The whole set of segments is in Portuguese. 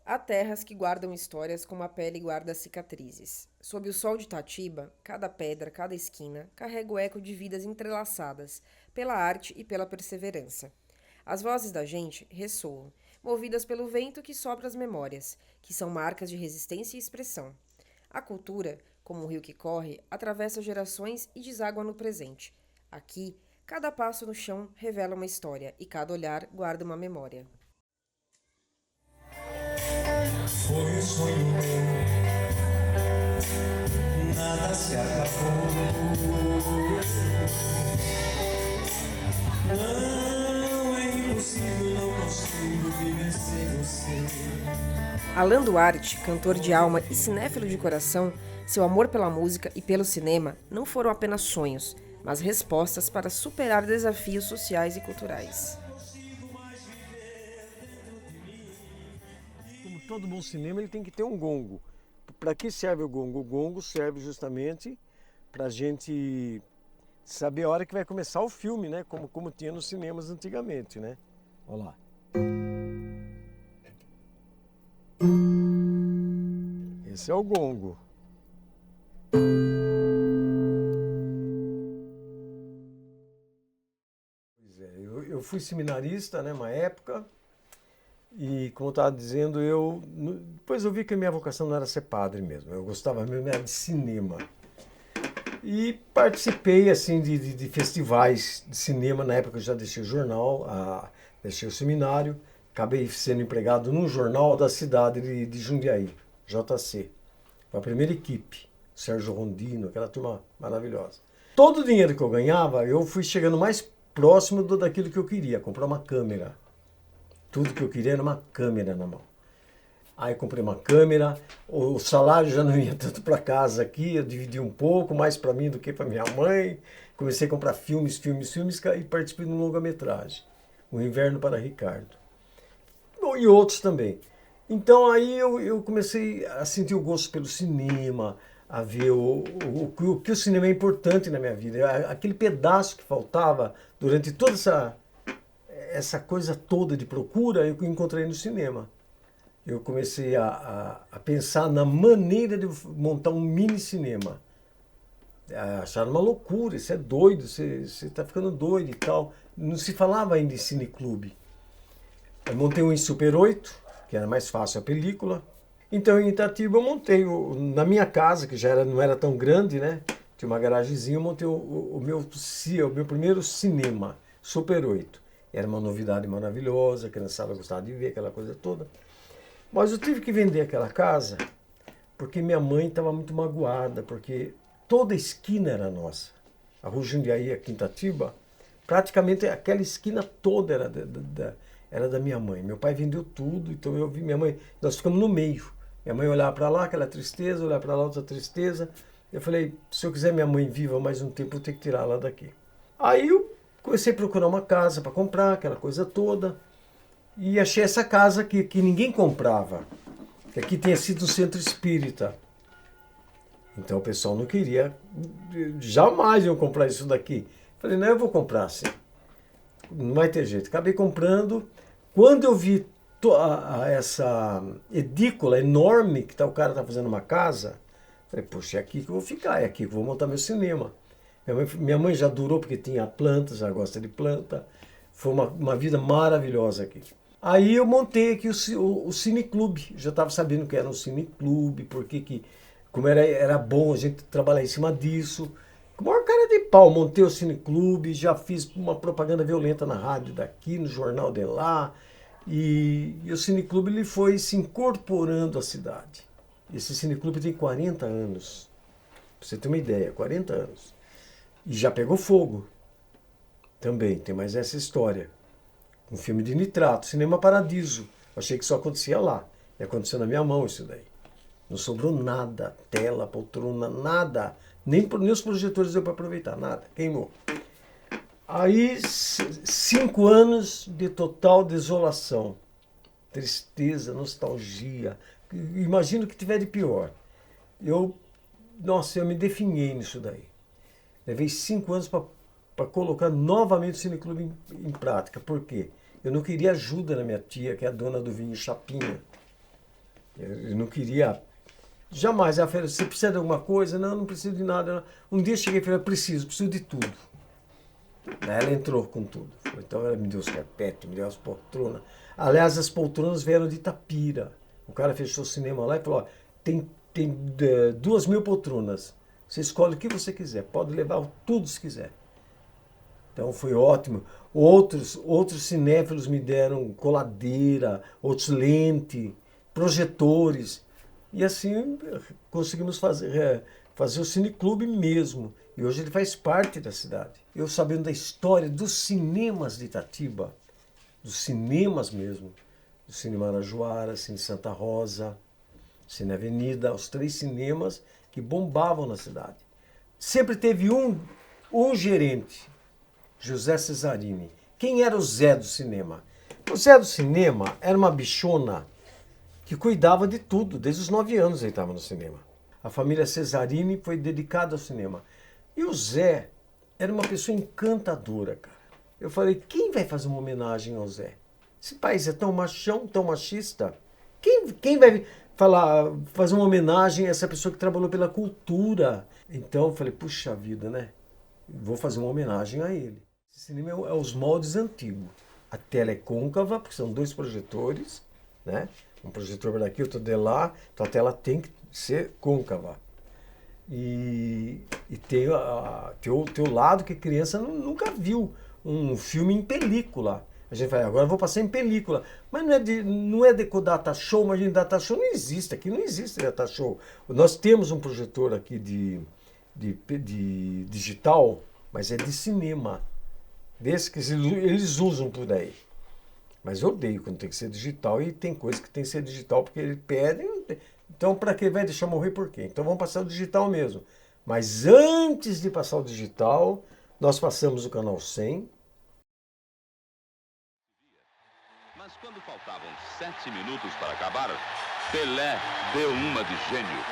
Há terras que guardam histórias como a pele guarda cicatrizes. Sob o sol de Itatiba, cada pedra, cada esquina, carrega o eco de vidas entrelaçadas, pela arte e pela perseverança. As vozes da gente ressoam, movidas pelo vento que sopra as memórias, que são marcas de resistência e expressão. A cultura, como um rio que corre, atravessa gerações e deságua no presente. Aqui, cada passo no chão revela uma história e cada olhar guarda uma memória. Foi um sonho meu, nada se acabou. Não é impossível, não consigo viver sem você. Alan Duarte, cantor de alma e cinéfilo de coração, seu amor pela música e pelo cinema não foram apenas sonhos, mas respostas para superar desafios sociais e culturais. Como todo bom cinema, ele tem que ter um gongo. Para que serve o gongo? O gongo serve justamente para a gente saber a hora que vai começar o filme, né? Como tinha nos cinemas antigamente, né? Olha lá. Esse é o gongo. Pois é, eu fui seminarista, né, uma época, e como eu estava dizendo, depois eu vi que a minha vocação não era ser padre mesmo, eu gostava mesmo era de cinema. E participei assim de festivais de cinema, na época eu já deixei o jornal, deixei o seminário, acabei sendo empregado num jornal da cidade de Jundiaí, JC. Foi a primeira equipe, Sérgio Rondino, aquela turma maravilhosa. Todo o dinheiro que eu ganhava, eu fui chegando mais próximo daquilo que eu queria, comprar uma câmera. Tudo que eu queria era uma câmera na mão. Aí comprei uma câmera, o salário já não ia tanto para casa aqui, eu dividi um pouco, mais para mim do que para minha mãe. Comecei a comprar filmes e participei de um longa-metragem, O Inverno para Ricardo. Bom, e outros também. Então aí eu comecei a sentir o gosto pelo cinema, a ver o que o cinema é importante na minha vida. Aquele pedaço que faltava durante toda essa coisa toda de procura, eu encontrei no cinema. Eu comecei a pensar na maneira de montar um mini cinema. Acharam uma loucura, isso é doido, você está ficando doido e tal. Não se falava ainda em cineclube. Eu montei um em Super 8, que era mais fácil a película. Então em Itatiba eu montei, na minha casa, que não era tão grande, né? Tinha uma garagemzinha, eu montei o meu primeiro cinema, Super 8. Era uma novidade maravilhosa, a criançada gostava de ver aquela coisa toda. Mas eu tive que vender aquela casa porque minha mãe estava muito magoada, porque toda a esquina era nossa. A Rua Jundiaí, aqui em Itatiba, praticamente aquela esquina toda era da minha mãe. Meu pai vendeu tudo, então eu vi minha mãe, nós ficamos no meio. Minha mãe olhava para lá, aquela tristeza, olhava para lá, outra tristeza. Eu falei, se eu quiser minha mãe viva mais um tempo, eu tenho que tirar ela daqui. Aí eu comecei a procurar uma casa para comprar, aquela coisa toda. E achei essa casa que ninguém comprava, que aqui tinha sido um centro espírita. Então o pessoal não queria, jamais iam comprar isso daqui. Falei, não, eu vou comprar sim. Não vai ter jeito. Acabei comprando. Quando eu vi essa edícula enorme que o cara tá fazendo uma casa, falei, poxa, é aqui que eu vou ficar, é aqui que eu vou montar meu cinema. Minha mãe já durou porque tinha plantas, já gosta de planta. Foi uma vida maravilhosa aqui. Aí eu montei aqui o cineclube. Já estava sabendo que era um cineclube, porque como era bom a gente trabalhar em cima disso. Com a maior cara de pau, montei o cineclube, já fiz uma propaganda violenta na rádio daqui, no jornal de lá. E o cineclube ele foi se incorporando à cidade. Esse cineclube tem 40 anos. Pra você ter uma ideia, 40 anos. E já pegou fogo. Também, tem mais essa história. Um filme de nitrato, Cinema Paradiso. Achei que só acontecia lá. E aconteceu na minha mão isso daí. Não sobrou nada, tela, poltrona, nada. Nem os projetores deu para aproveitar, nada. Queimou. Aí, 5 anos de total desolação. Tristeza, nostalgia. Imagino o que tiver de pior. Nossa, eu me definhei nisso daí. Levei 5 anos para colocar novamente o Cineclube em prática. Por quê? Eu não queria ajuda na minha tia, que é a dona do vinho Chapinha. Eu não queria. Jamais. Ela falou, você precisa de alguma coisa? Não, não preciso de nada. Um dia eu cheguei e falei, preciso de tudo. Aí ela entrou com tudo. Então ela me deu os carpetes, me deu as poltronas. Aliás, as poltronas vieram de Itapira. O cara fechou o cinema lá e falou, ó, tem 2.000 poltronas. Você escolhe o que você quiser, pode levar tudo se quiser. Então foi ótimo. Outros cinéfilos me deram coladeira, outros lente, projetores. E assim conseguimos fazer o cineclube mesmo. E hoje ele faz parte da cidade. Eu sabendo da história dos cinemas de Itatiba, dos cinemas mesmo, do Cine Marajoara, Cine Santa Rosa, Cine Avenida, os 3 cinemas que bombavam na cidade. Sempre teve um gerente, José Cesarini. Quem era o Zé do cinema? O Zé do cinema era uma bichona que cuidava de tudo. Desde os 9 anos ele estava no cinema. A família Cesarini foi dedicada ao cinema. E o Zé era uma pessoa encantadora, cara. Eu falei, quem vai fazer uma homenagem ao Zé? Esse país é tão machão, tão machista. Quem vai fazer uma homenagem a essa pessoa que trabalhou pela cultura? Então eu falei, puxa vida, né? Vou fazer uma homenagem a ele. Esse cinema é os moldes antigos. A tela é côncava, porque são 2 projetores, né? Um projetor daqui, outro de lá. Então a tela tem que ser côncava. E tem o lado que a criança nunca viu um filme em película. A gente fala, agora eu vou passar em película. Mas não é de data show, mas de data show não existe. Aqui não existe data show. Nós temos um projetor aqui de digital, mas é de cinema. Desse que eles usam por aí. Mas eu odeio quando tem que ser digital, e tem coisa que tem que ser digital porque eles pedem. Então, para que vai deixar morrer por quê? Então, vamos passar o digital mesmo. Mas antes de passar o digital, nós passamos o canal 100. Mas quando faltavam 7 minutos para acabar, Pelé deu uma de gênio.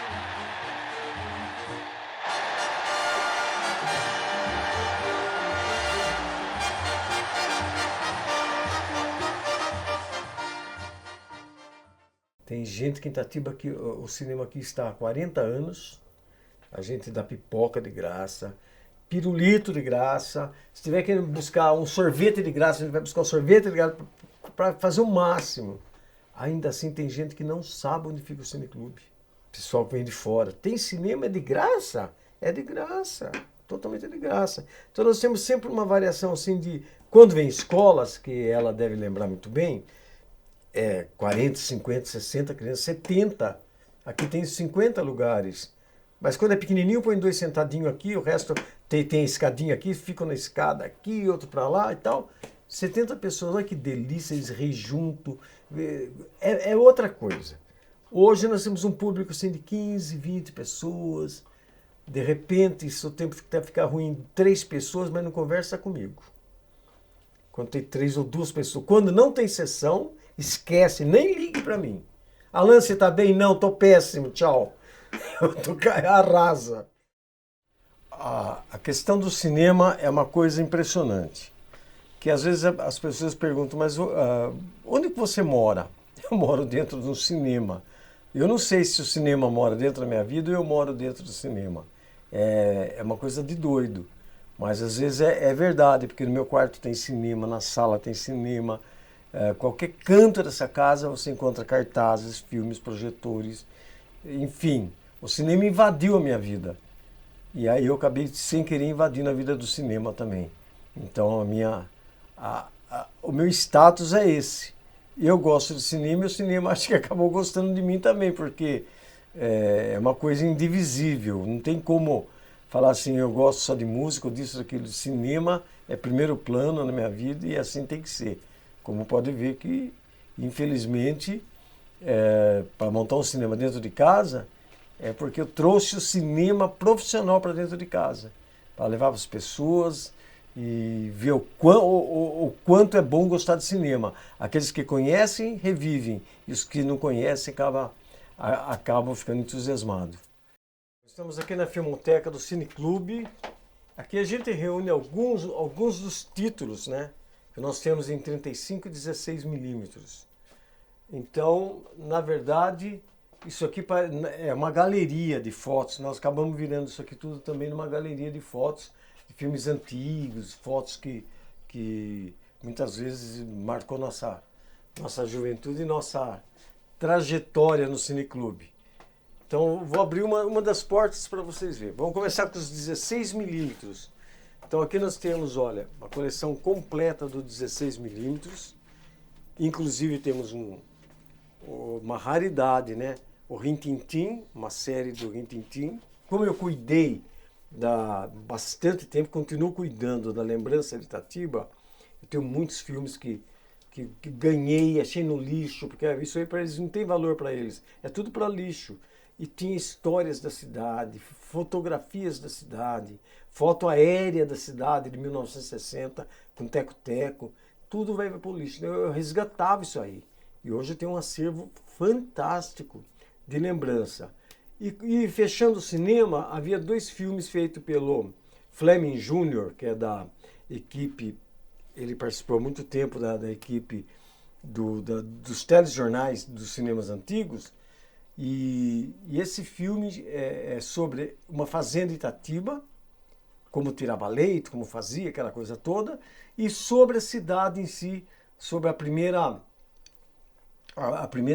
Tem gente que em Itatiba que o cinema aqui está há 40 anos. A gente dá pipoca de graça, pirulito de graça. Se tiver querendo buscar um sorvete de graça, a gente vai buscar um sorvete de graça para fazer o máximo. Ainda assim tem gente que não sabe onde fica o cineclube. Pessoal que vem de fora. Tem cinema de graça? É de graça. Totalmente de graça. Então nós temos sempre uma variação assim de... Quando vem escolas, que ela deve lembrar muito bem, 40, 50, 60 crianças, 70. Aqui tem 50 lugares. Mas quando é pequenininho, põe 2 sentadinhos aqui, o resto tem escadinha aqui, ficam na escada aqui, outro para lá e tal. 70 pessoas, olha que delícia, eles rejuntam. É outra coisa. Hoje nós temos um público assim, de 15, 20 pessoas. De repente, se o tempo ficar ruim, 3 pessoas, mas não conversa comigo. Quando tem 3 ou 2 pessoas. Quando não tem sessão, esquece, nem ligue para mim. Alan, você tá bem? Não, tô péssimo, tchau. Eu tô arrasa. A questão do cinema é uma coisa impressionante. Que às vezes as pessoas perguntam, mas onde que você mora? Eu moro dentro de um cinema. Eu não sei se o cinema mora dentro da minha vida ou eu moro dentro do cinema. É uma coisa de doido. Mas às vezes é verdade, porque no meu quarto tem cinema, na sala tem cinema. Qualquer canto dessa casa você encontra cartazes, filmes, projetores. Enfim, o cinema invadiu a minha vida. E aí eu acabei sem querer invadindo a vida do cinema também. Então o meu status é esse. Eu gosto de cinema e o cinema acho que acabou gostando de mim também, porque é uma coisa indivisível. Não tem como falar assim, eu gosto só de música, ou disso, daquilo. Cinema é primeiro plano na minha vida e assim tem que ser. Como pode ver que, infelizmente, para montar um cinema dentro de casa, é porque eu trouxe o cinema profissional para dentro de casa, para levar para as pessoas e ver o quanto é bom gostar de cinema. Aqueles que conhecem, revivem, e os que não conhecem acabam ficando entusiasmados. Estamos aqui na Filmoteca do Cineclube. Aqui a gente reúne alguns dos títulos, né, que nós temos em 35 e 16 milímetros. Então, na verdade, Isso aqui é uma galeria de fotos. Nós acabamos virando isso aqui tudo também numa galeria de fotos, de filmes antigos, fotos que muitas vezes marcou nossa juventude e nossa trajetória no cineclube. Então vou abrir uma das portas para vocês verem. Vamos começar com os 16mm. Então aqui nós temos, olha, uma coleção completa do 16mm. Inclusive temos uma raridade, né? O Rin Tin Tin, uma série do Rin Tin Tin. Como eu cuidei bastante tempo, continuo cuidando da lembrança de Itatiba, eu tenho muitos filmes que ganhei, achei no lixo, porque isso aí para eles não tem valor para eles, é tudo para lixo. E tinha histórias da cidade, fotografias da cidade, foto aérea da cidade de 1960, com teco-teco, tudo vai para o lixo. Eu resgatava isso aí. E hoje eu tenho um acervo fantástico de lembrança. E fechando o cinema, havia 2 filmes feitos pelo Fleming Jr., que é da equipe, ele participou há muito tempo da equipe dos telejornais dos cinemas antigos, e esse filme é sobre uma fazenda em Itatiba, como tirava leite, como fazia, aquela coisa toda, e sobre a cidade em si, sobre a primeira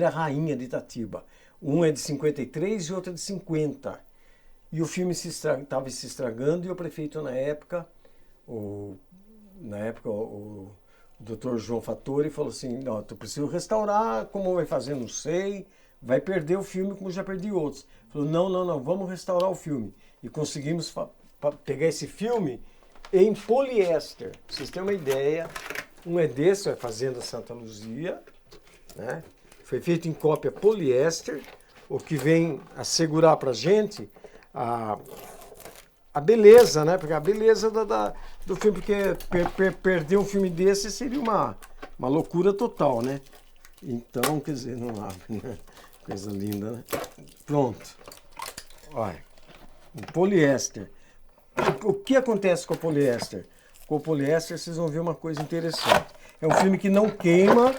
rainha de Itatiba. Um é de 53 e outro é de 50. E o filme estava se estragando e o prefeito na época, o Dr. João Fattori falou assim, não, eu preciso restaurar, como vai fazer, não sei, vai perder o filme como já perdi outros. Falou, não, vamos restaurar o filme. E conseguimos pegar esse filme em poliéster. Pra vocês terem uma ideia, um é desse, é Fazenda Santa Luzia, né? Foi feito em cópia poliéster, o que vem assegurar pra gente a beleza, né? Porque a beleza do filme, porque perder um filme desse seria uma loucura total, né? Então, quer dizer, não abre, né? Coisa linda, né? Pronto. Olha, o poliéster. O que acontece com o poliéster? Com o poliéster vocês vão ver uma coisa interessante. É um filme que não queima,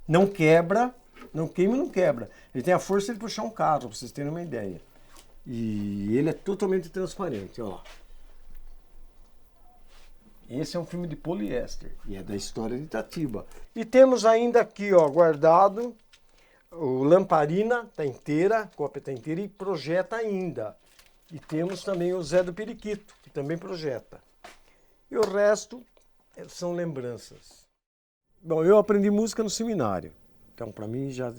não quebra, não queima e não quebra. Ele tem a força de puxar um carro, para vocês terem uma ideia. E ele é totalmente transparente, ó. Esse é um filme de poliéster e é da história de Itatiba. E temos ainda aqui, ó, guardado o Lamparina, tá inteira, a cópia tá inteira e projeta ainda. E temos também o Zé do Periquito, que também projeta. E o resto são lembranças. Bom, eu aprendi música no seminário. Então, para mim, já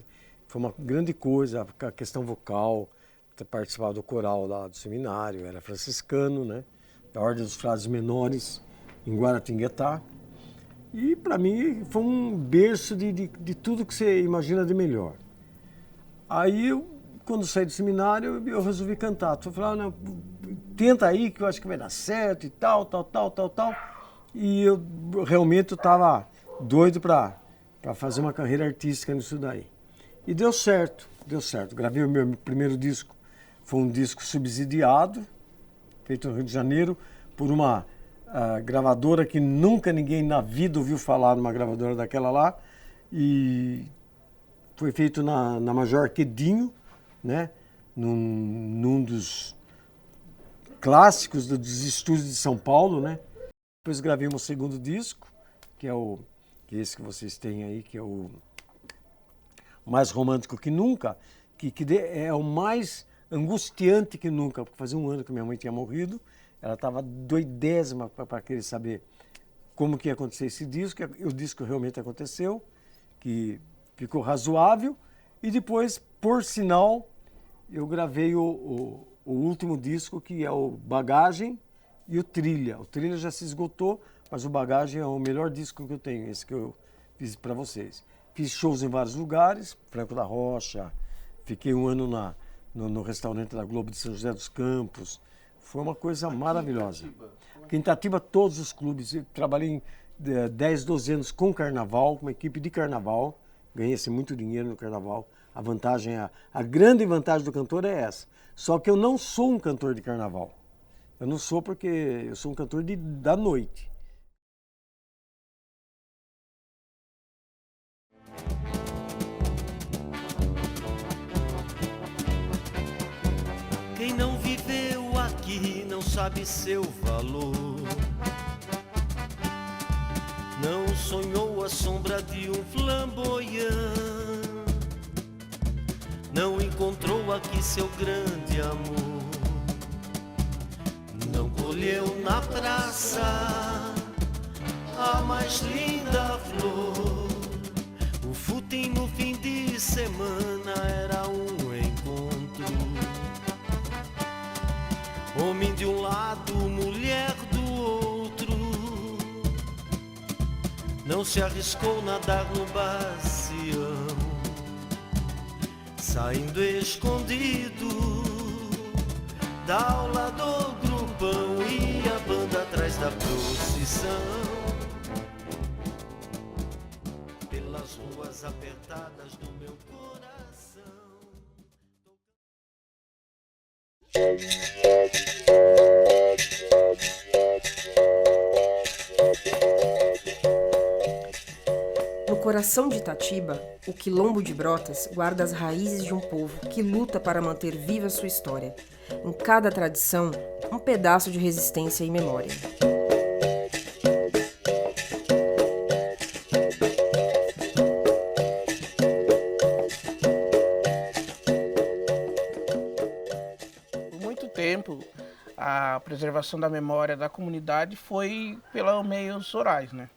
foi uma grande coisa a questão vocal, ter participado do coral lá do seminário. Era franciscano, né? Da Ordem dos Frades Menores, em Guaratinguetá. E, para mim, foi um berço de tudo que você imagina de melhor. Aí, quando saí do seminário, eu resolvi cantar. Eu falei, não, tenta aí que eu acho que vai dar certo e tal. E eu realmente estava doido para fazer uma carreira artística nisso daí. E deu certo. Gravei o meu primeiro disco, foi um disco subsidiado, feito no Rio de Janeiro, por uma gravadora que nunca ninguém na vida ouviu falar numa gravadora daquela lá. E foi feito na Major Quedinho, né? Num dos clássicos dos estúdios de São Paulo, né? Depois gravei um segundo disco, que é esse que vocês têm aí, que é o Mais Romântico que Nunca, que é o mais angustiante que nunca, porque fazia um ano que minha mãe tinha morrido, ela estava doidésima para querer saber como que ia acontecer esse disco, e o disco realmente aconteceu, que ficou razoável, e depois, por sinal, eu gravei o último disco, que é o Bagagem e o Trilha. O Trilha já se esgotou, mas o Bagagem é o melhor disco que eu tenho, esse que eu fiz para vocês. Fiz shows em vários lugares, Franco da Rocha, fiquei um ano no restaurante da Globo de São José dos Campos. Foi uma coisa maravilhosa. Aqui em Itatiba, todos os clubes. Eu trabalhei 10, 12 anos com carnaval, com uma equipe de carnaval. Ganhei-se muito dinheiro no carnaval. A grande vantagem do cantor é essa. Só que eu não sou um cantor de carnaval. Eu não sou porque eu sou um cantor da noite. Quem não viveu aqui não sabe seu valor. Não sonhou a sombra de um flamboyant. Não encontrou aqui seu grande amor. Não colheu na praça a mais linda flor. O footing no fim de semana era um encontro. Homem de um lado, mulher do outro. Não se arriscou nadar no bacião, saindo escondido da aula do grupão e a banda atrás da procissão. Pelas ruas apertadas do meu coração. No coração de Itatiba, o Quilombo de Brotas guarda as raízes de um povo que luta para manter viva sua história. Em cada tradição, um pedaço de resistência e memória. Por muito tempo, a preservação da memória da comunidade foi pelos meios orais, né?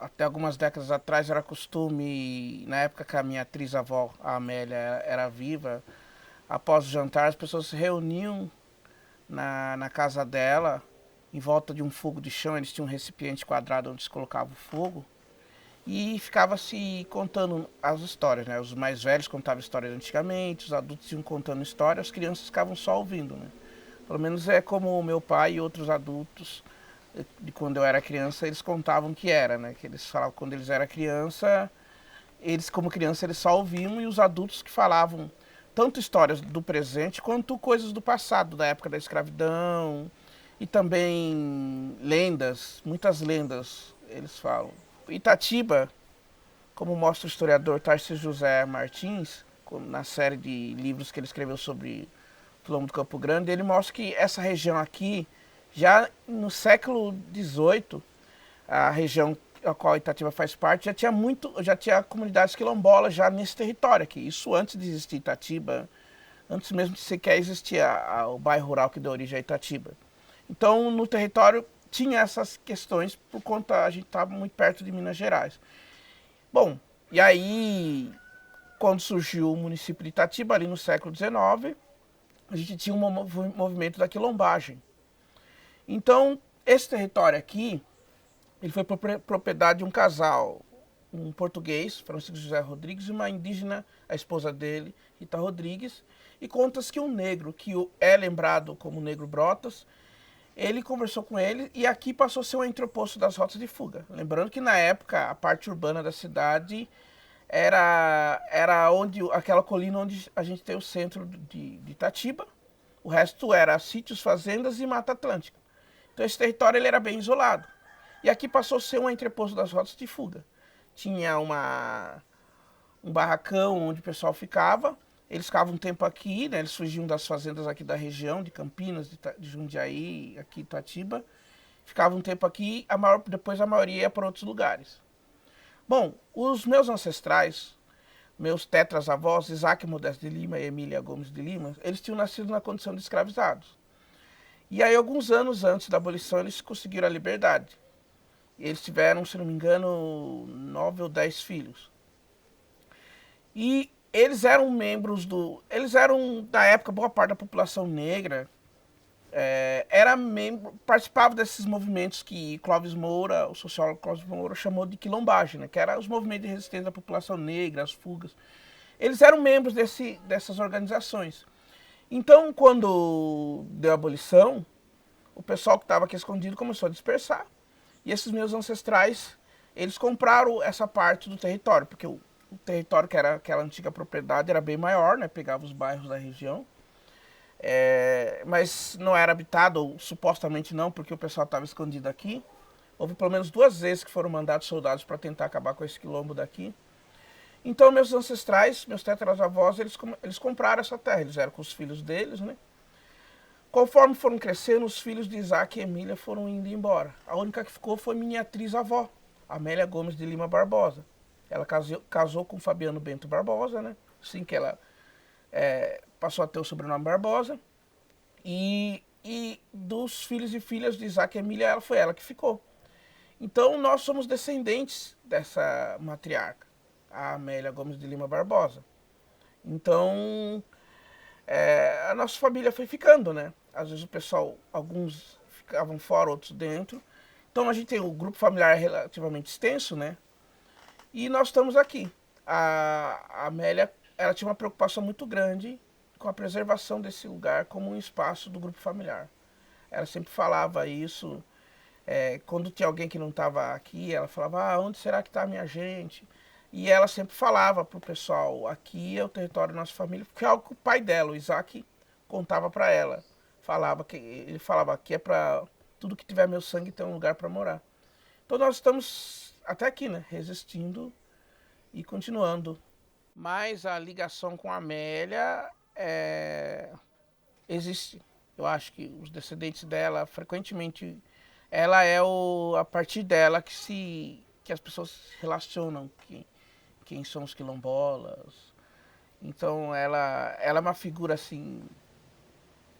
Até algumas décadas atrás era costume, na época que a minha atriz-avó, a Amélia, era viva, após o jantar as pessoas se reuniam na casa dela, em volta de um fogo de chão. Eles tinham um recipiente quadrado onde se colocava o fogo, e ficava se contando as histórias, né? Os mais velhos contavam histórias antigamente, os adultos iam contando histórias, as crianças ficavam só ouvindo, né? Pelo menos é como o meu pai e outros adultos, de quando eu era criança, eles contavam que era, né? Que eles falavam que quando eles eram criança, eles como criança eles só ouviam, e os adultos que falavam tanto histórias do presente quanto coisas do passado, da época da escravidão, e também lendas, muitas lendas eles falam. Itatiba, como mostra o historiador Tarcísio José Martins, na série de livros que ele escreveu sobre o Quilombo do Campo Grande, ele mostra que essa região aqui, já no século XVIII, a região a qual Itatiba faz parte, já tinha comunidades quilombolas já nesse território aqui. Isso antes de existir Itatiba, antes mesmo de sequer existir o bairro rural que deu origem a Itatiba. Então, no território tinha essas questões por conta, a gente estava muito perto de Minas Gerais. Bom, e aí, quando surgiu o município de Itatiba, ali no século XIX, a gente tinha um movimento da quilombagem. Então, esse território aqui, ele foi propriedade de um casal, um português, Francisco José Rodrigues, e uma indígena, a esposa dele, Rita Rodrigues, e conta-se que um negro, que é lembrado como Negro Brotas, ele conversou com ele e aqui passou a ser um entreposto das rotas de fuga. Lembrando que na época, a parte urbana da cidade era aquela colina onde a gente tem o centro de Itatiba, o resto era sítios, fazendas e Mata Atlântica. Então esse território ele era bem isolado. E aqui passou a ser um entreposto das rotas de fuga. Tinha um barracão onde o pessoal ficava. Eles ficavam um tempo aqui, né? Eles fugiam das fazendas aqui da região, de Campinas, de Jundiaí, aqui Itatiba. Ficavam um tempo aqui, depois a maioria ia para outros lugares. Bom, os meus ancestrais, meus tetras-avós, Isaac Modesto de Lima e Emília Gomes de Lima, eles tinham nascido na condição de escravizados. E aí, alguns anos antes da abolição, eles conseguiram a liberdade. Eles tiveram, se não me engano, 9 ou 10 filhos. E eles eram membros na época, boa parte da população negra participava desses movimentos que Clóvis Moura, o sociólogo Clóvis Moura, chamou de quilombagem, né? Que eram os movimentos de resistência da população negra, as fugas. Eles eram membros dessas organizações. Então, quando deu a abolição, o pessoal que estava aqui escondido começou a dispersar. E esses meus ancestrais, eles compraram essa parte do território, porque o território que era aquela antiga propriedade era bem maior, né? Pegava os bairros da região. Mas não era habitado, ou supostamente não, porque o pessoal estava escondido aqui. Houve pelo menos 2 vezes que foram mandados soldados para tentar acabar com esse quilombo daqui. Então meus ancestrais, meus tataravós, eles compraram essa terra, eles eram com os filhos deles, né? Conforme foram crescendo, os filhos de Isaac e Emília foram indo embora. A única que ficou foi minha atriz-avó, Amélia Gomes de Lima Barbosa. Ela casou com Fabiano Bento Barbosa, né? Assim que ela passou a ter o sobrenome Barbosa. E dos filhos e filhas de Isaac e Emília, foi ela que ficou. Então nós somos descendentes dessa matriarca, a Amélia Gomes de Lima Barbosa. Então a nossa família foi ficando, né? Às vezes o pessoal, alguns ficavam fora, outros dentro. Então a gente tem o grupo familiar relativamente extenso, né? E nós estamos aqui. A Amélia, ela tinha uma preocupação muito grande com a preservação desse lugar como um espaço do grupo familiar. Ela sempre falava isso, quando tinha alguém que não estava aqui, ela falava, onde será que está a minha gente? E ela sempre falava para o pessoal, aqui é o território da nossa família, porque é algo que o pai dela, o Isaac, contava para ela. Ele falava, aqui é para tudo que tiver meu sangue ter um lugar para morar. Então nós estamos até aqui, né, resistindo e continuando. Mas a ligação com a Amélia existe. Eu acho que os descendentes dela, frequentemente, ela é a partir dela que as pessoas se relacionam, quem são os quilombolas. Então ela é uma figura assim,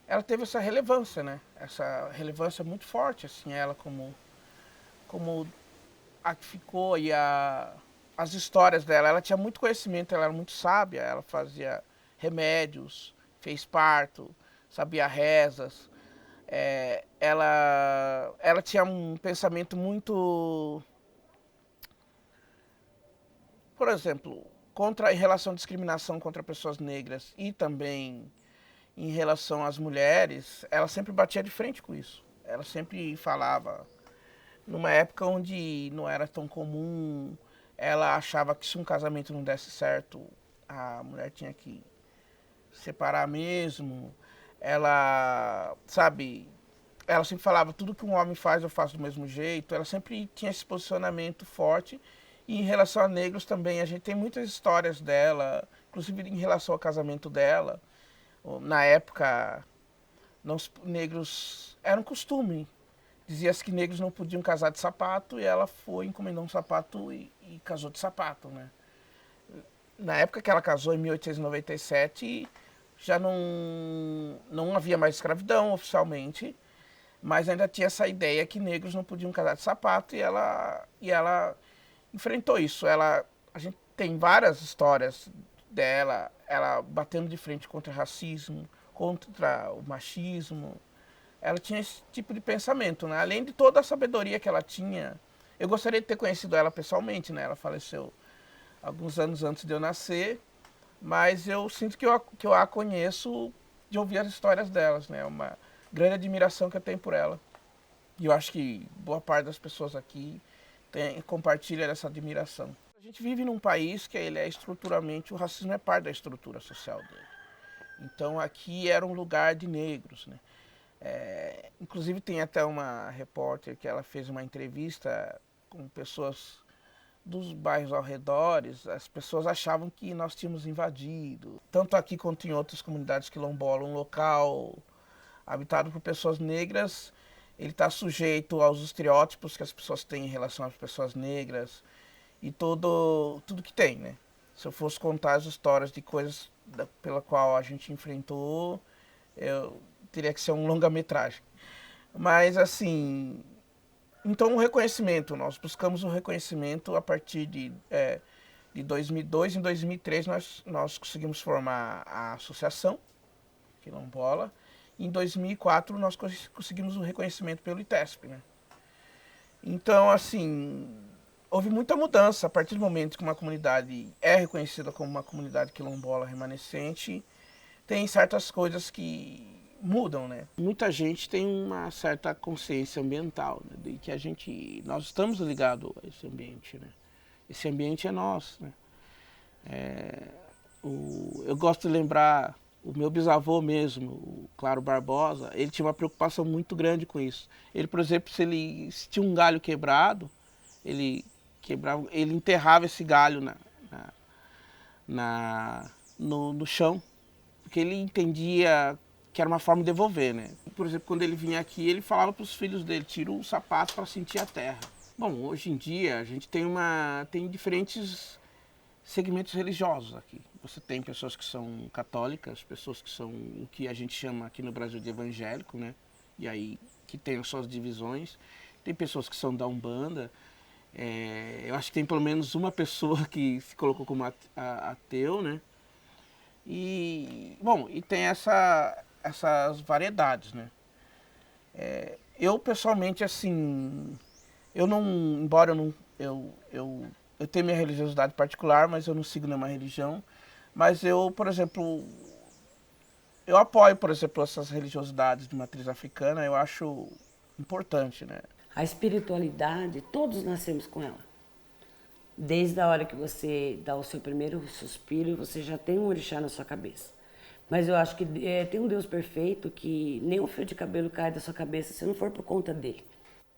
ela teve essa relevância, né? Essa relevância muito forte, assim, ela como a que ficou e as histórias dela. Ela tinha muito conhecimento, ela era muito sábia, ela fazia remédios, fez parto, sabia rezas. Ela tinha um pensamento muito, por exemplo, em relação à discriminação contra pessoas negras e também em relação às mulheres, ela sempre batia de frente com isso. Ela sempre falava, numa época onde não era tão comum, ela achava que se um casamento não desse certo, a mulher tinha que separar mesmo. Ela sempre falava, tudo que um homem faz eu faço do mesmo jeito. Ela sempre tinha esse posicionamento forte. E em relação a negros também, a gente tem muitas histórias dela, inclusive em relação ao casamento dela. Na época, negros era um costume. Dizia-se que negros não podiam casar de sapato e ela foi, encomendou um sapato e casou de sapato, né? Na época que ela casou, em 1897, já não havia mais escravidão oficialmente, mas ainda tinha essa ideia que negros não podiam casar de sapato e ela enfrentou isso. A gente tem várias histórias dela, ela batendo de frente contra o racismo, contra o machismo. Ela tinha esse tipo de pensamento, né? Além de toda a sabedoria que ela tinha. Eu gostaria de ter conhecido ela pessoalmente, né? Ela faleceu alguns anos antes de eu nascer, mas eu sinto que eu a conheço de ouvir as histórias delas, né? Uma grande admiração que eu tenho por ela. E eu acho que boa parte das pessoas aqui compartilha dessa admiração. A gente vive num país que ele estruturalmente, o racismo é parte da estrutura social dele. Então aqui era um lugar de negros, né? Inclusive tem até uma repórter que ela fez uma entrevista com pessoas dos bairros ao redor. As pessoas achavam que nós tínhamos invadido, tanto aqui quanto em outras comunidades quilombolas, um local habitado por pessoas negras. Ele está sujeito aos estereótipos que as pessoas têm em relação às pessoas negras e tudo que tem, né? Se eu fosse contar as histórias de coisas pela qual a gente enfrentou, eu teria que ser um longa-metragem. Mas, assim, então o reconhecimento, nós buscamos o reconhecimento a partir de 2002. Em 2003 nós conseguimos formar a associação quilombola. Em 2004 nós conseguimos o reconhecimento pelo ITESP, né? Então, assim, houve muita mudança a partir do momento que uma comunidade é reconhecida como uma comunidade quilombola remanescente. Tem certas coisas que mudam, né? Muita gente tem uma certa consciência ambiental, né? De que nós estamos ligados a esse ambiente, né? Esse ambiente é nosso, né? Eu gosto de lembrar o meu bisavô mesmo, o Claro Barbosa. Ele tinha uma preocupação muito grande com isso. Ele, por exemplo, se tinha um galho quebrado, ele enterrava esse galho no chão, porque ele entendia que era uma forma de devolver, né? Por exemplo, quando ele vinha aqui, ele falava para os filhos dele, tira o sapato para sentir a terra. Bom, hoje em dia a gente tem diferentes segmentos religiosos aqui. Você tem pessoas que são católicas, pessoas que são o que a gente chama aqui no Brasil de evangélico, né? E aí que tem as suas divisões. Tem pessoas que são da Umbanda. Eu acho que tem pelo menos uma pessoa que se colocou como ateu, né? E tem essas variedades, né? Eu pessoalmente, assim, embora eu tenha minha religiosidade particular, mas eu não sigo nenhuma religião. Mas eu, por exemplo, eu apoio, por exemplo, essas religiosidades de matriz africana, eu acho importante, né? A espiritualidade, todos nascemos com ela. Desde a hora que você dá o seu primeiro suspiro, você já tem um orixá na sua cabeça. Mas eu acho que tem um Deus perfeito que nem um fio de cabelo cai da sua cabeça se não for por conta dele.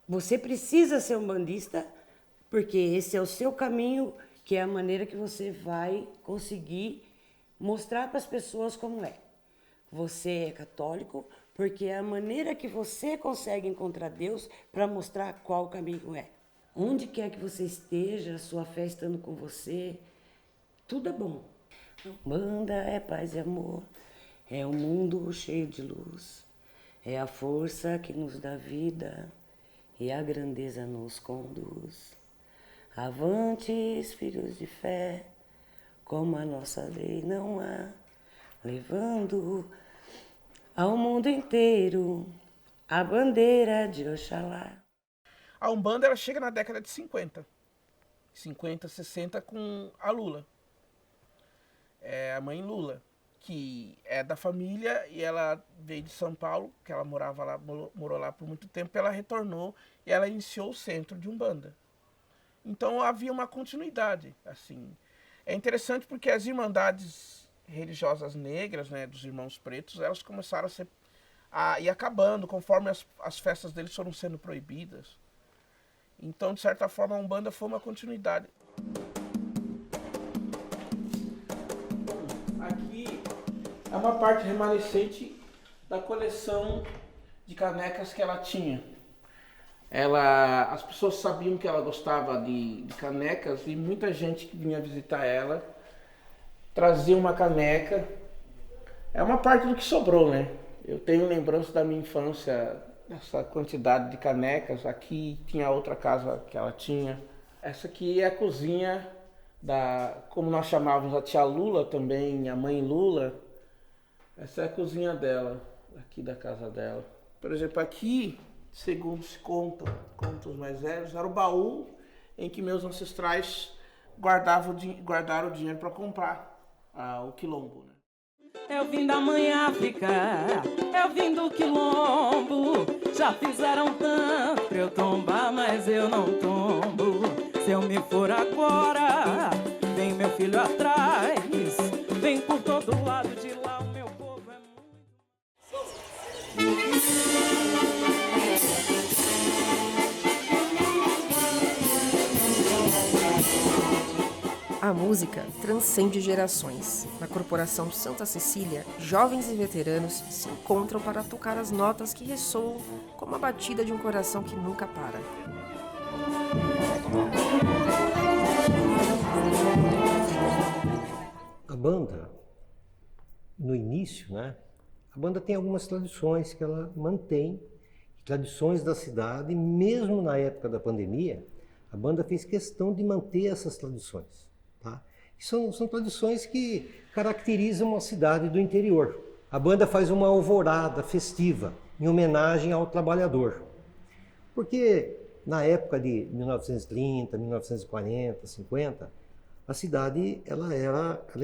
Você precisa ser um bandista, porque esse é o seu caminho, que é a maneira que você vai conseguir mostrar para as pessoas como é. Você é católico, porque é a maneira que você consegue encontrar Deus para mostrar qual caminho é. Onde quer que você esteja, a sua fé estando com você, tudo é bom. Umbanda é paz e amor, é um mundo cheio de luz, é a força que nos dá vida e a grandeza nos conduz. Avantes, filhos de fé, como a nossa lei não há, levando ao mundo inteiro a bandeira de Oxalá. A Umbanda ela chega na década de 50, 60 com a Lula. É a mãe Lula, que é da família e ela veio de São Paulo, que ela morou lá por muito tempo, ela retornou e ela iniciou o centro de Umbanda. Então havia uma continuidade, assim. É interessante porque as irmandades religiosas negras, né, dos irmãos pretos, elas começaram a ir acabando conforme as festas deles foram sendo proibidas. Então, de certa forma, a Umbanda foi uma continuidade. Aqui é uma parte remanescente da coleção de canecas que ela tinha. As pessoas sabiam que ela gostava de canecas e muita gente que vinha visitar ela trazia uma caneca. É uma parte do que sobrou, né? Eu tenho lembrança da minha infância, essa quantidade de canecas. Aqui tinha outra casa que ela tinha. Essa aqui é a cozinha como nós chamávamos a tia Lula também, a mãe Lula. Essa é a cozinha dela, aqui da casa dela. Por exemplo, aqui, segundo se contam os mais velhos, era o baú em que meus ancestrais guardaram o dinheiro para comprar o quilombo, né? Eu vim da mãe África, eu vim do quilombo. Já fizeram tanto pra eu tombar, mas eu não tombo. Se eu me for agora, vem meu filho atrás. Vem por todo lado de lá, o meu povo é A música transcende gerações. Na Corporação Santa Cecília, jovens e veteranos se encontram para tocar as notas que ressoam como a batida de um coração que nunca para. A banda, no início, né? A banda tem algumas tradições que ela mantém, tradições da cidade, e mesmo na época da pandemia, a banda fez questão de manter essas tradições. Tá? São tradições que caracterizam a cidade do interior. A banda faz uma alvorada festiva em homenagem ao trabalhador. Porque na época de 1930, 1940, 50, a cidade ela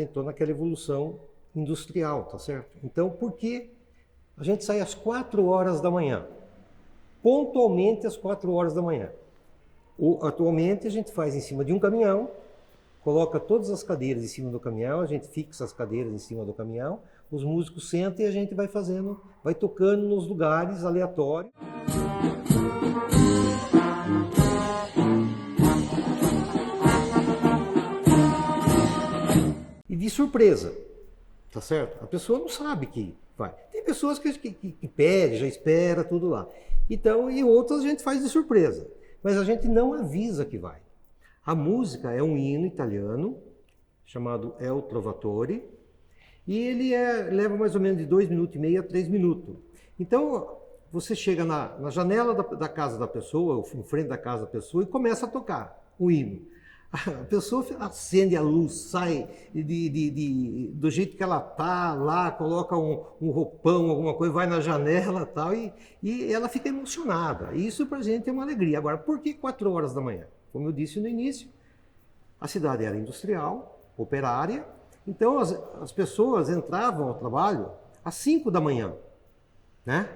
entrou naquela evolução industrial, tá certo? Então, por que a gente sai às 4 horas da manhã? Pontualmente às 4 horas da manhã. Atualmente a gente faz em cima de um caminhão, coloca todas as cadeiras em cima do caminhão, a gente fixa as cadeiras em cima do caminhão, os músicos sentam e a gente vai tocando nos lugares aleatórios. E de surpresa, tá certo? A pessoa não sabe que vai. Tem pessoas que pede, já espera, tudo lá. Então, e outras a gente faz de surpresa. Mas a gente não avisa que vai. A música é um hino italiano, chamado El Trovatore, e ele leva mais ou menos de 2 minutos e meio a 3 minutos. Então, você chega na janela da casa da pessoa, em frente da casa da pessoa, e começa a tocar o hino. A pessoa acende a luz, sai do jeito que ela tá lá, coloca um roupão, alguma coisa, vai na janela e tal, e ela fica emocionada. Isso pra gente é uma alegria. Agora, por que 4 horas da manhã? Como eu disse no início, a cidade era industrial, operária, então as pessoas entravam ao trabalho às 5 da manhã, né?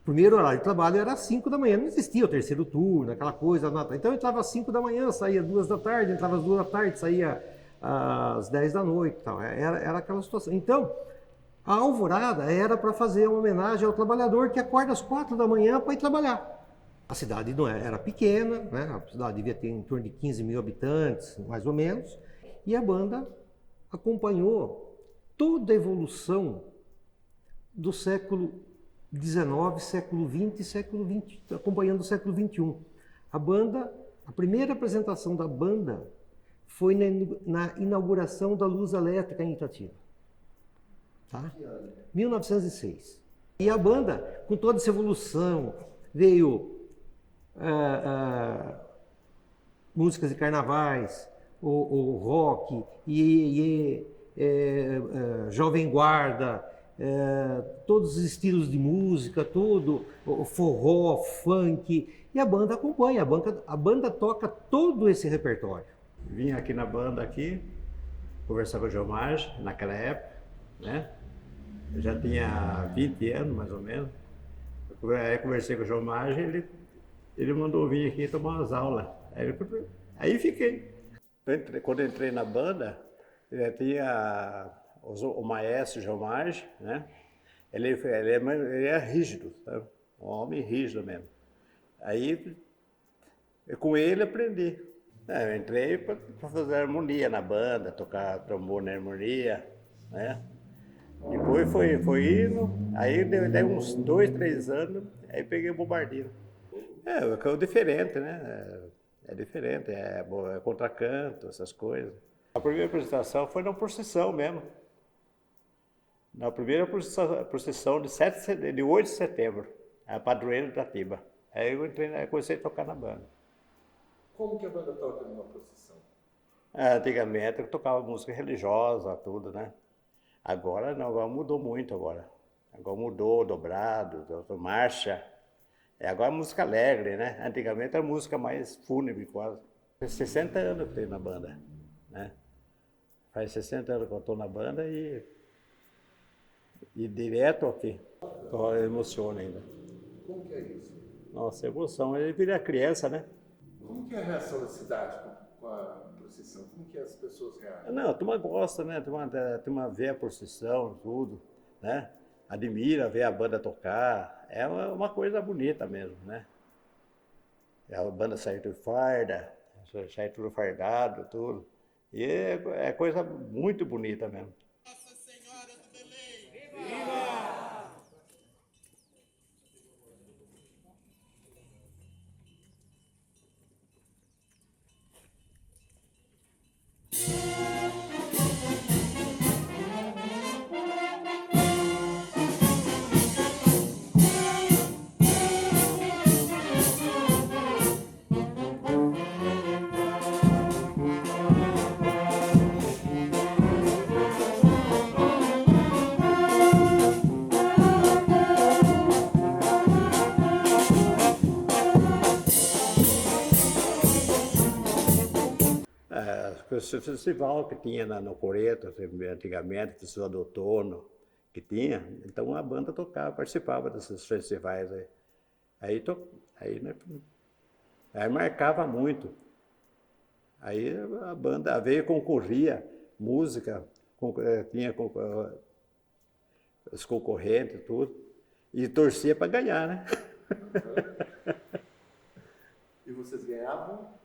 O primeiro horário de trabalho era às 5 da manhã, não existia o terceiro turno, aquela coisa. Então eu entrava às 5 da manhã, saía às 2 da tarde, entrava às 2 da tarde, saía às 10 da noite. Tal. Era aquela situação. Então, a alvorada era para fazer uma homenagem ao trabalhador que acorda às 4 da manhã para ir trabalhar. A cidade não era pequena, né? A cidade devia ter em torno de 15 mil habitantes, mais ou menos, e a banda acompanhou toda a evolução do século XIX, século XX e século XX, acompanhando o século XXI. A primeira apresentação da banda foi na inauguração da luz elétrica em Itatiba. Tá? 1906. E a banda, com toda essa evolução, veio músicas de carnavais, o rock, jovem guarda, todos os estilos de música, tudo, o forró, funk, e a banda acompanha, a banda toca todo esse repertório. Vim aqui na banda conversar com o Gilmar naquela época, né? Eu já tinha 20 anos, mais ou menos. Aí conversei com o Gilmar, ele mandou vir aqui tomar umas aulas. Aí fiquei. Quando eu entrei na banda, tinha o maestro Gilmar, né? Ele é rígido, sabe? Um homem rígido mesmo. Aí, com ele aprendi. Eu entrei para fazer harmonia na banda, tocar trombone na harmonia, né? Depois foi indo, aí deu uns 2, 3 anos, aí peguei o bombardeiro. É diferente, né? É diferente, é contracanto, essas coisas. A primeira apresentação foi na procissão mesmo. Na primeira procissão de 8 de setembro, a padroeira de Itatiba. Aí eu comecei a tocar na banda. Como que a banda toca numa procissão? Antigamente eu tocava música religiosa, tudo, né? Agora não, agora mudou muito agora. Agora mudou, dobrado, marcha. Agora é música alegre, né? Antigamente era música mais fúnebre quase. Faz 60 anos que eu tenho na banda, né? Faz 60 anos que eu estou na banda e direto aqui. Eu emociono ainda. Como que é isso? Nossa, emoção. Ele vira criança, né? Como que é a reação da cidade com a procissão? Como que as pessoas reagem? Não, a turma gosta, né? A turma vê a procissão, tudo, né? Admira ver a banda tocar. É uma coisa bonita mesmo, né? A banda sai tudo farda, sai tudo fardado, tudo. E é coisa muito bonita mesmo. Nossa Senhora do Belém! Viva! Esse festival que tinha no Coreto, antigamente, festival do outono, que tinha, então a banda tocava, participava desses festivais aí. Aí marcava muito. Aí a banda veio, concorria, música, tinha os concorrentes, tudo, e torcia para ganhar, né? E vocês ganhavam?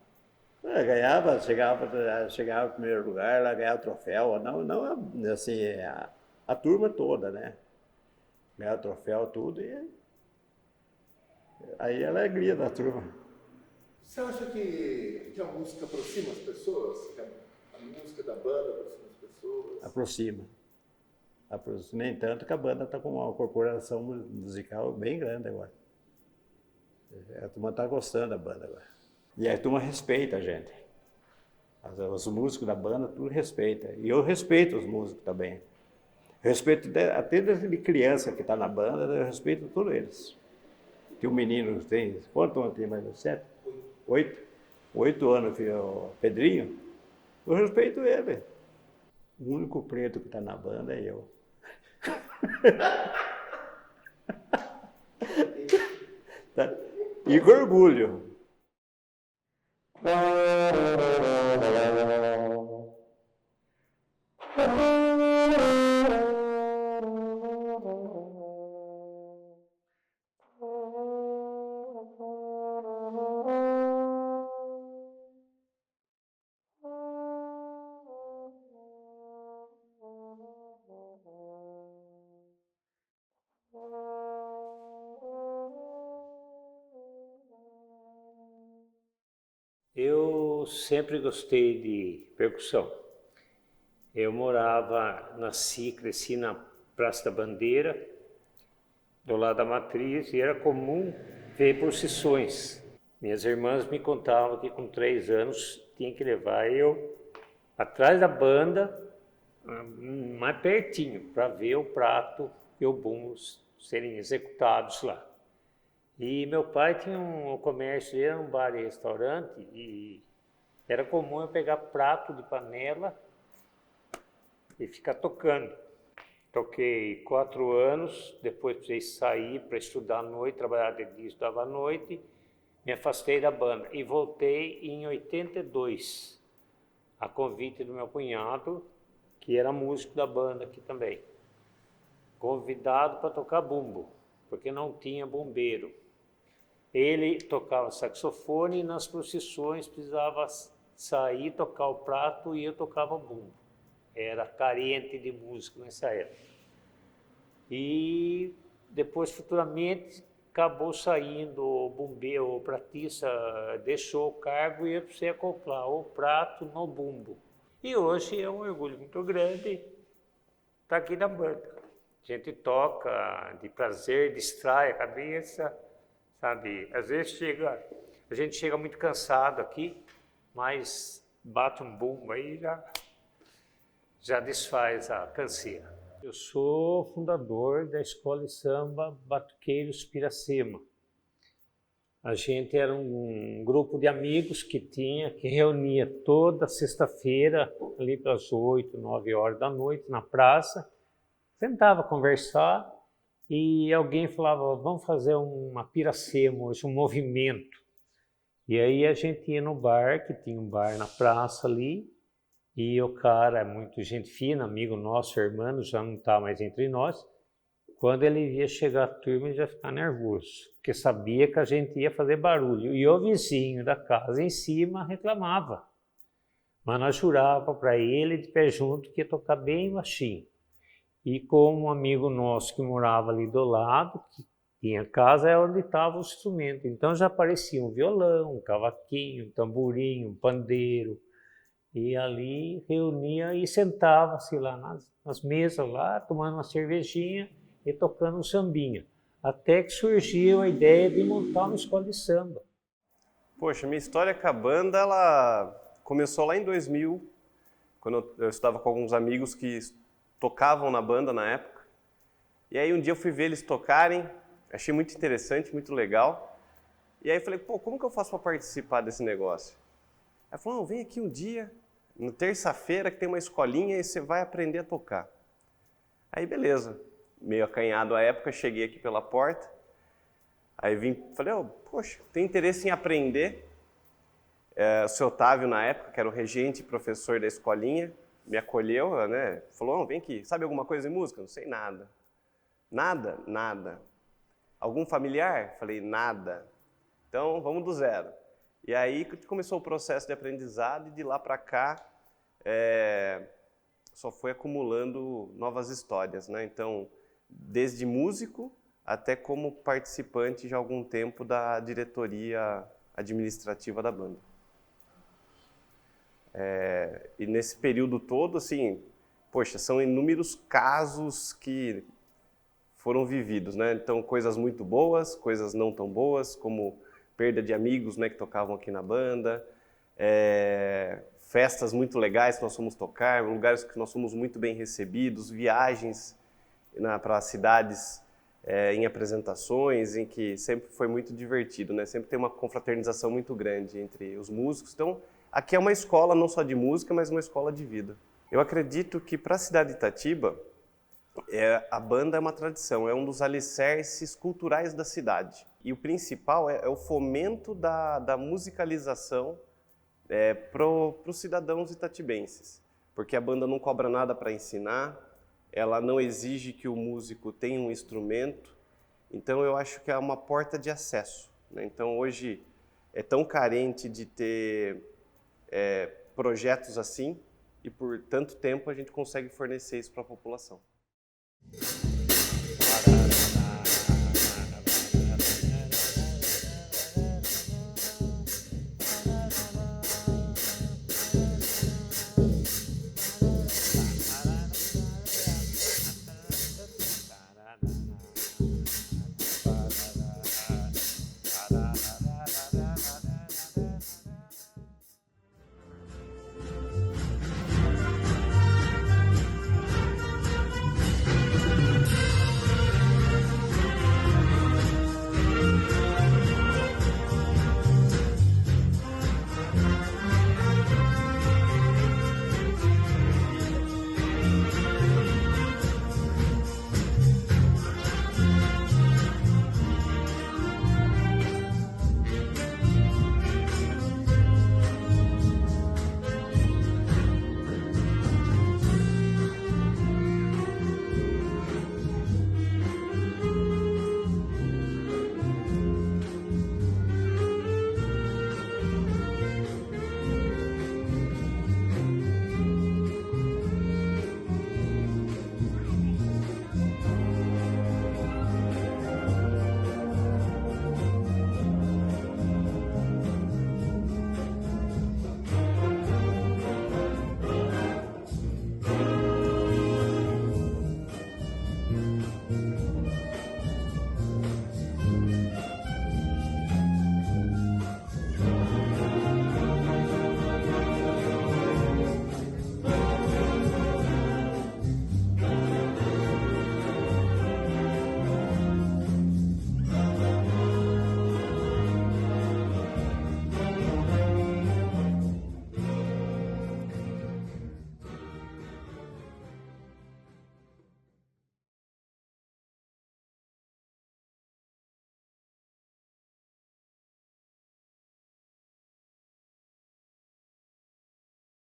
Chegava em primeiro lugar, ela ganhava troféu, não assim, a turma toda, né? Ganhava troféu, tudo, e aí a alegria da turma. Você acha que a música aproxima as pessoas? Que a música da banda aproxima as pessoas? Aproxima. Nem tanto que a banda está com uma corporação musical bem grande agora. A turma está gostando da banda agora. E a turma respeita a gente. Os músicos da banda, tudo respeita. E eu respeito os músicos também. Eu respeito até desde criança que está na banda, eu respeito todos eles. Tem um menino, quantos anos tem mais? 7? 8? 8 anos, o Pedrinho. Eu respeito ele. O único preto que está na banda é eu. Tá? E com orgulho. Eu sempre gostei de percussão. Eu nasci, cresci na Praça da Bandeira, do lado da Matriz, e era comum ver procissões. Minhas irmãs me contavam que com 3 anos tinha que levar eu atrás da banda, mais pertinho, para ver o prato e o bumbo serem executados lá. E meu pai tinha um comércio, era um bar e restaurante, e era comum eu pegar prato de panela e ficar tocando. Toquei 4 anos, depois precisei sair para estudar à noite, trabalhar de dia, estudava à noite, me afastei da banda e voltei em 82, a convite do meu cunhado, que era músico da banda aqui também, convidado para tocar bumbo, porque não tinha bombeiro. Ele tocava saxofone e nas procissões precisava sair, tocar o prato e eu tocava bumbo. Era carente de música nessa época. E depois, futuramente, acabou saindo o bombeiro, o pratista deixou o cargo e eu precisei acoplar o prato no bumbo. E hoje é um orgulho muito grande estar aqui na banda. A gente toca de prazer, distrai a cabeça. Sabe, às vezes a gente chega muito cansado aqui, mas bate um bumbo aí já desfaz a canseira. Eu sou fundador da Escola de Samba Batuqueiros Piracema. A gente era um grupo de amigos que reunia toda sexta-feira, ali pelas 8, 9 horas da noite, na praça, sentava a conversar. E alguém falava, vamos fazer uma piracema hoje, um movimento. E aí a gente ia no bar, que tinha um bar na praça ali, e o cara, muito gente fina, amigo nosso, irmão, já não está mais entre nós. Quando ele via chegar a turma, ele já ficava nervoso, porque sabia que a gente ia fazer barulho. E o vizinho da casa em cima reclamava. Mas nós jurava para ele, de pé junto, que ia tocar bem baixinho. E com um amigo nosso que morava ali do lado, que tinha casa, é onde estava o instrumento. Então já aparecia um violão, um cavaquinho, um tamborim, um pandeiro. E ali reunia e sentava-se lá nas mesas, lá, tomando uma cervejinha e tocando um sambinha. Até que surgiu a ideia de montar uma escola de samba. Poxa, minha história com a banda, ela começou lá em 2000, quando eu estava com alguns amigos que tocavam na banda na época. E aí um dia eu fui ver eles tocarem, achei muito interessante, muito legal. E aí eu falei, pô, como que eu faço para participar desse negócio? Aí falou, não, vem aqui um dia, na terça-feira, que tem uma escolinha e você vai aprender a tocar. Aí beleza, meio acanhado à época, cheguei aqui pela porta. Aí falei, poxa, tem interesse em aprender. O seu Otávio, na época, que era o regente e professor da escolinha, me acolheu, né? Falou, vem aqui, sabe alguma coisa de música? Não sei nada. Nada? Nada. Algum familiar? Falei, nada. Então, vamos do zero. E aí começou o processo de aprendizado e de lá para cá só foi acumulando novas histórias, né? Então, desde músico até como participante já há algum tempo da diretoria administrativa da banda. E nesse período todo, assim, poxa, são inúmeros casos que foram vividos, né? Então, coisas muito boas, coisas não tão boas, como perda de amigos, né, que tocavam aqui na banda, festas muito legais que nós fomos tocar, lugares que nós fomos muito bem recebidos, viagens para cidades em apresentações, em que sempre foi muito divertido, né? Sempre tem uma confraternização muito grande entre os músicos. Então, aqui é uma escola não só de música, mas uma escola de vida. Eu acredito que para a cidade de Itatiba, a banda é uma tradição, é um dos alicerces culturais da cidade. E o principal é o fomento da musicalização para os cidadãos itatibenses. Porque a banda não cobra nada para ensinar, ela não exige que o músico tenha um instrumento. Então eu acho que é uma porta de acesso, né? Então hoje é tão carente de ter projetos assim, e por tanto tempo a gente consegue fornecer isso para a população.